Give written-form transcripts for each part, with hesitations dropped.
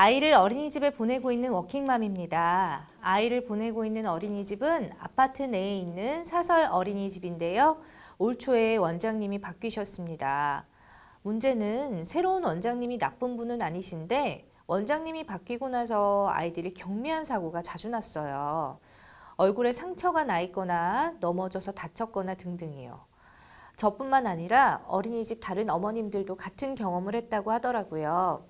아이를 어린이집에 보내고 있는 워킹맘입니다. 아이를 보내고 있는 어린이집은 아파트 내에 있는 사설 어린이집인데요. 올 초에 원장님이 바뀌셨습니다. 문제는 새로운 원장님이 나쁜 분은 아니신데 원장님이 바뀌고 나서 아이들이 경미한 사고가 자주 났어요. 얼굴에 상처가 나 있거나 넘어져서 다쳤거나 등등이요. 저뿐만 아니라 어린이집 다른 어머님들도 같은 경험을 했다고 하더라고요.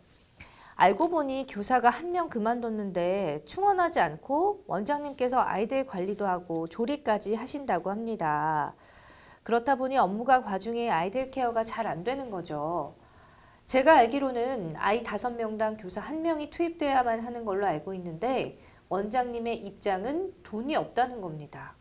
알고 보니 교사가 한 명 그만뒀는데 충원하지 않고 원장님께서 아이들 관리도 하고 조리까지 하신다고 합니다. 그렇다 보니 업무가 과중해 아이들 케어가 잘 안 되는 거죠. 제가 알기로는 아이 5명당 교사 1명이 투입돼야만 하는 걸로 알고 있는데 원장님의 입장은 돈이 없다는 겁니다.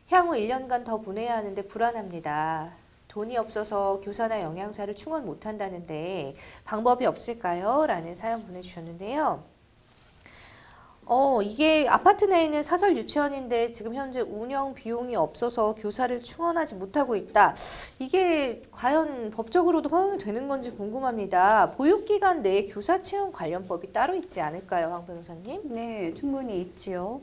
향후 1년간 더 보내야 하는데 불안합니다. 돈이 없어서 교사나 영양사를 충원 못한다는데 방법이 없을까요? 라는 사연 보내주셨는데요. 이게 아파트 내에 있는 사설 유치원인데 지금 현재 운영 비용이 없어서 교사를 충원하지 못하고 있다. 이게 과연 법적으로도 허용이 되는 건지 궁금합니다. 보육기관 내에 교사 채용 관련법이 따로 있지 않을까요, 황 변호사님? 네, 충분히 있지요.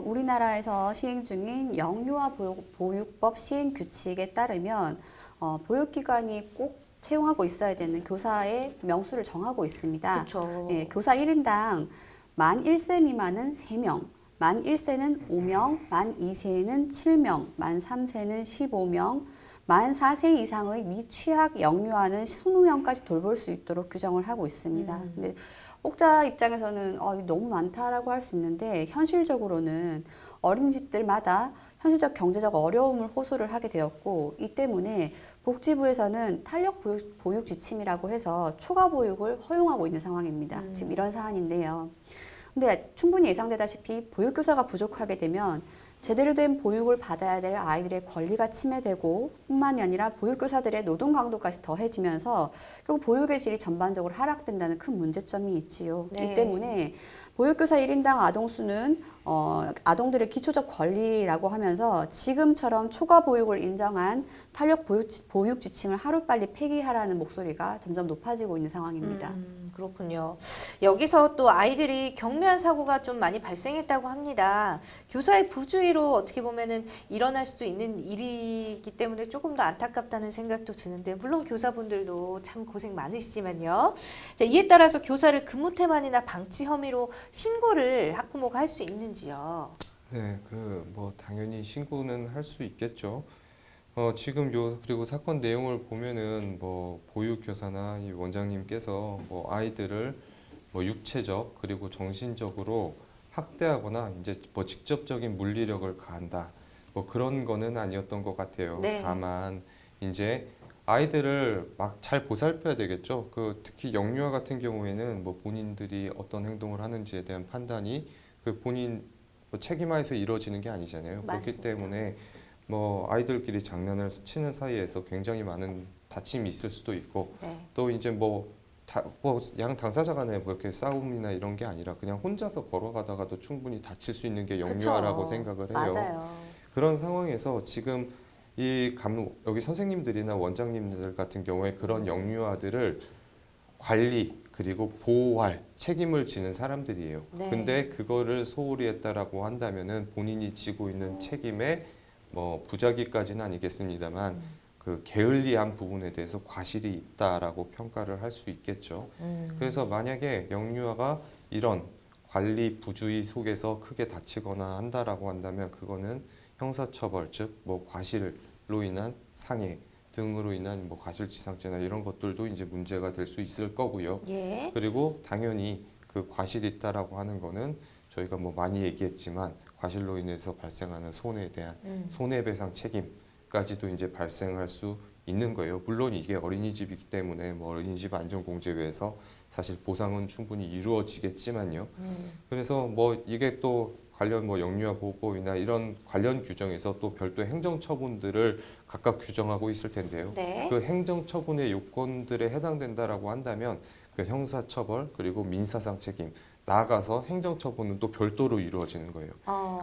우리나라에서 시행 중인 영유아 보육법 시행 규칙에 따르면 보육기관이 꼭 채용하고 있어야 되는 교사의 명수를 정하고 있습니다. 그렇죠. 예, 교사 1인당 만 1세 미만은 3명, 만 1세는 5명, 만 2세는 7명, 만 3세는 15명, 만 4세 이상의 미취학 영유아는 20명까지 돌볼 수 있도록 규정을 하고 있습니다. 근데 혹자 입장에서는 너무 많다라고 할 수 있는데 현실적으로는 어린이집들마다 현실적 경제적 어려움을 호소를 하게 되었고 이 때문에 복지부에서는 탄력 보육 지침이라고 해서 초과 보육을 허용하고 있는 상황입니다. 지금 이런 사안인데요. 근데 충분히 예상되다시피 보육교사가 부족하게 되면 제대로 된 보육을 받아야 될 아이들의 권리가 침해되고 뿐만이 아니라 보육교사들의 노동 강도까지 더해지면서 결국 보육의 질이 전반적으로 하락된다는 큰 문제점이 있지요. 네. 이 때문에 보육교사 1인당 아동수는 아동들의 기초적 권리라고 하면서 지금처럼 초과 보육을 인정한 탄력 보육 지침을 하루빨리 폐기하라는 목소리가 점점 높아지고 있는 상황입니다. 그렇군요. 여기서 또 아이들이 경미한 사고가 좀 많이 발생했다고 합니다. 교사의 부주의로 어떻게 보면은 일어날 수도 있는 일이기 때문에 조금 더 안타깝다는 생각도 드는데 물론 교사분들도 참 고생 많으시지만요. 자, 이에 따라서 교사를 근무 태만이나 방치 혐의로 신고를 학부모가 할 수 있는지요? 네, 당연히 신고는 할 수 있겠죠. 그리고 사건 내용을 보면은 보육교사나 이 원장님께서 아이들을 육체적 그리고 정신적으로 학대하거나 이제 직접적인 물리력을 가한다. 그런 거는 아니었던 것 같아요. 네. 다만 이제 아이들을 막 잘 보살펴야 되겠죠. 특히 영유아 같은 경우에는 본인들이 어떤 행동을 하는지에 대한 판단이 본인 책임하에서 이루어지는 게 아니잖아요. 맞습니다. 그렇기 때문에 아이들끼리 장난을 치는 사이에서 굉장히 많은 다침이 있을 수도 있고 네. 또 이제 양 당사자 간에 그렇게 싸움이나 이런 게 아니라 그냥 혼자서 걸어가다가도 충분히 다칠 수 있는 게 영유아라고 그쵸. 생각을 해요. 맞아요. 그런 상황에서 지금 여기 선생님들이나 원장님들 같은 경우에 그런 영유아들을 관리 그리고 보호할 책임을 지는 사람들이에요. 네. 근데 그거를 소홀히 했다라고 한다면은 본인이 지고 있는 책임의 부작위까지는 아니겠습니다만 그 게을리한 부분에 대해서 과실이 있다라고 평가를 할 수 있겠죠. 그래서 만약에 영유아가 이런 관리 부주의 속에서 크게 다치거나 한다라고 한다면 그거는 형사처벌, 즉 과실로 인한 상해 등으로 인한 과실치상죄나 이런 것들도 이제 문제가 될 수 있을 거고요. 예. 그리고 당연히 그 과실이 있다라고 하는 거는 저희가 많이 얘기했지만 과실로 인해서 발생하는 손해에 대한 손해배상 책임까지도 이제 발생할 수 있는 거예요. 물론 이게 어린이집이기 때문에 어린이집 안전공제회에서 사실 보상은 충분히 이루어지겠지만요. 그래서 이게 또 관련 영유아 보호법이나 이런 관련 규정에서 또 별도의 행정처분들을 각각 규정하고 있을 텐데요. 네. 그 행정처분의 요건들에 해당된다라고 한다면 그 형사처벌 그리고 민사상 책임 나아가서 행정처분은 또 별도로 이루어지는 거예요.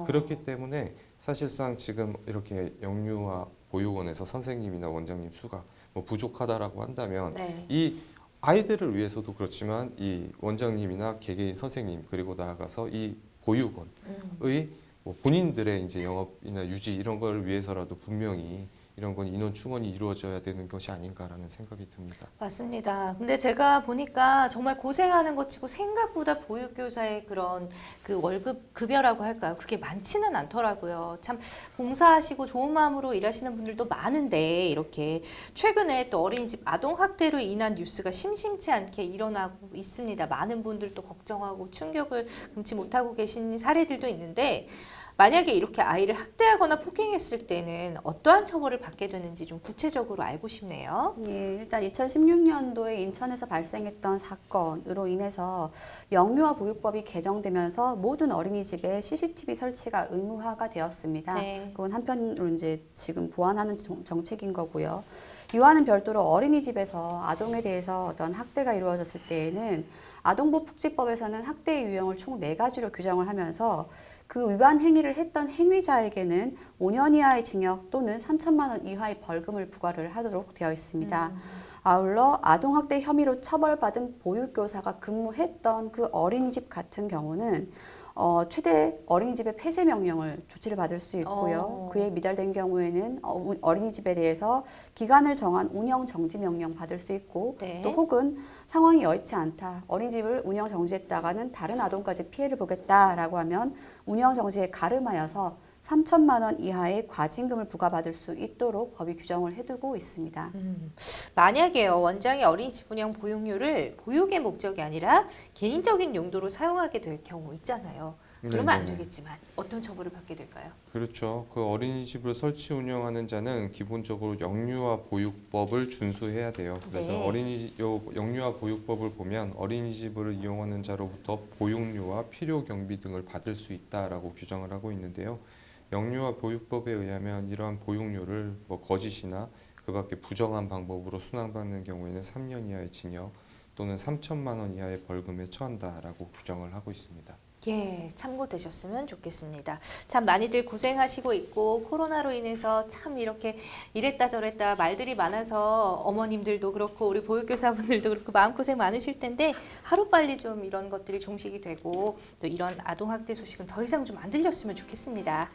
그렇기 때문에 사실상 지금 이렇게 영유아 보육원에서 선생님이나 원장님 수가 부족하다라고 한다면 네. 이 아이들을 위해서도 그렇지만 이 원장님이나 개개인 선생님 그리고 나아가서 이 보육원의 뭐 본인들의 이제 영업이나 유지 이런 걸 위해서라도 분명히 이런 건 인원 충원이 이루어져야 되는 것이 아닌가라는 생각이 듭니다. 맞습니다. 근데 제가 보니까 정말 고생하는 것 치고 생각보다 보육교사의 그런 그 월급 급여라고 할까요? 그게 많지는 않더라고요. 참 봉사하시고 좋은 마음으로 일하시는 분들도 많은데 이렇게 최근에 또 어린이집 아동학대로 인한 뉴스가 심심치 않게 일어나고 있습니다. 많은 분들도 걱정하고 충격을 금치 못하고 계신 사례들도 있는데 만약에 이렇게 아이를 학대하거나 폭행했을 때는 어떠한 처벌을 받게 되는지 좀 구체적으로 알고 싶네요. 예, 일단 2016년도에 인천에서 발생했던 사건으로 인해서 영유아 보육법이 개정되면서 모든 어린이집에 CCTV 설치가 의무화가 되었습니다. 네. 그건 한편으로 이제 지금 보완하는 정책인 거고요. 이와는 별도로 어린이집에서 아동에 대해서 어떤 학대가 이루어졌을 때에는 아동보호복지법에서는 학대의 유형을 총 4가지로 규정을 하면서 그 위반 행위를 했던 행위자에게는 5년 이하의 징역 또는 3천만 원 이하의 벌금을 부과를 하도록 되어 있습니다. 아울러 아동학대 혐의로 처벌받은 보육교사가 근무했던 그 어린이집 같은 경우는 최대 어린이집의 폐쇄 명령을 조치를 받을 수 있고요. 그에 미달된 경우에는 어린이집에 대해서 기간을 정한 운영 정지 명령 받을 수 있고 네. 또 혹은 상황이 여의치 않다. 어린이집을 운영 정지했다가는 다른 아동까지 피해를 보겠다라고 하면 운영 정지에 가름하여서 3천만 원 이하의 과징금을 부과받을 수 있도록 법이 규정을 해두고 있습니다. 만약에요, 원장이 어린이집 운영 보육료를 보육의 목적이 아니라 개인적인 용도로 사용하게 될 경우 있잖아요. 그러면 안 네네. 되겠지만 어떤 처벌을 받게 될까요? 그렇죠. 그 어린이집을 설치 운영하는 자는 기본적으로 영유아 보육법을 준수해야 돼요. 그래서 네. 영유아 보육법을 보면 어린이집을 이용하는 자로부터 보육료와 필요 경비 등을 받을 수 있다라고 규정을 하고 있는데요. 영유아 보육법에 의하면 이러한 보육료를 뭐 거짓이나 그밖에 부정한 방법으로 순항받는 경우에는 3년 이하의 징역 또는 3천만 원 이하의 벌금에 처한다라고 규정을 하고 있습니다. 예, 참고되셨으면 좋겠습니다. 참 많이들 고생하시고 있고 코로나로 인해서 참 이렇게 이랬다 저랬다 말들이 많아서 어머님들도 그렇고 우리 보육교사분들도 그렇고 마음고생 많으실 텐데 하루빨리 좀 이런 것들이 종식이 되고 또 이런 아동학대 소식은 더 이상 좀 안 들렸으면 좋겠습니다.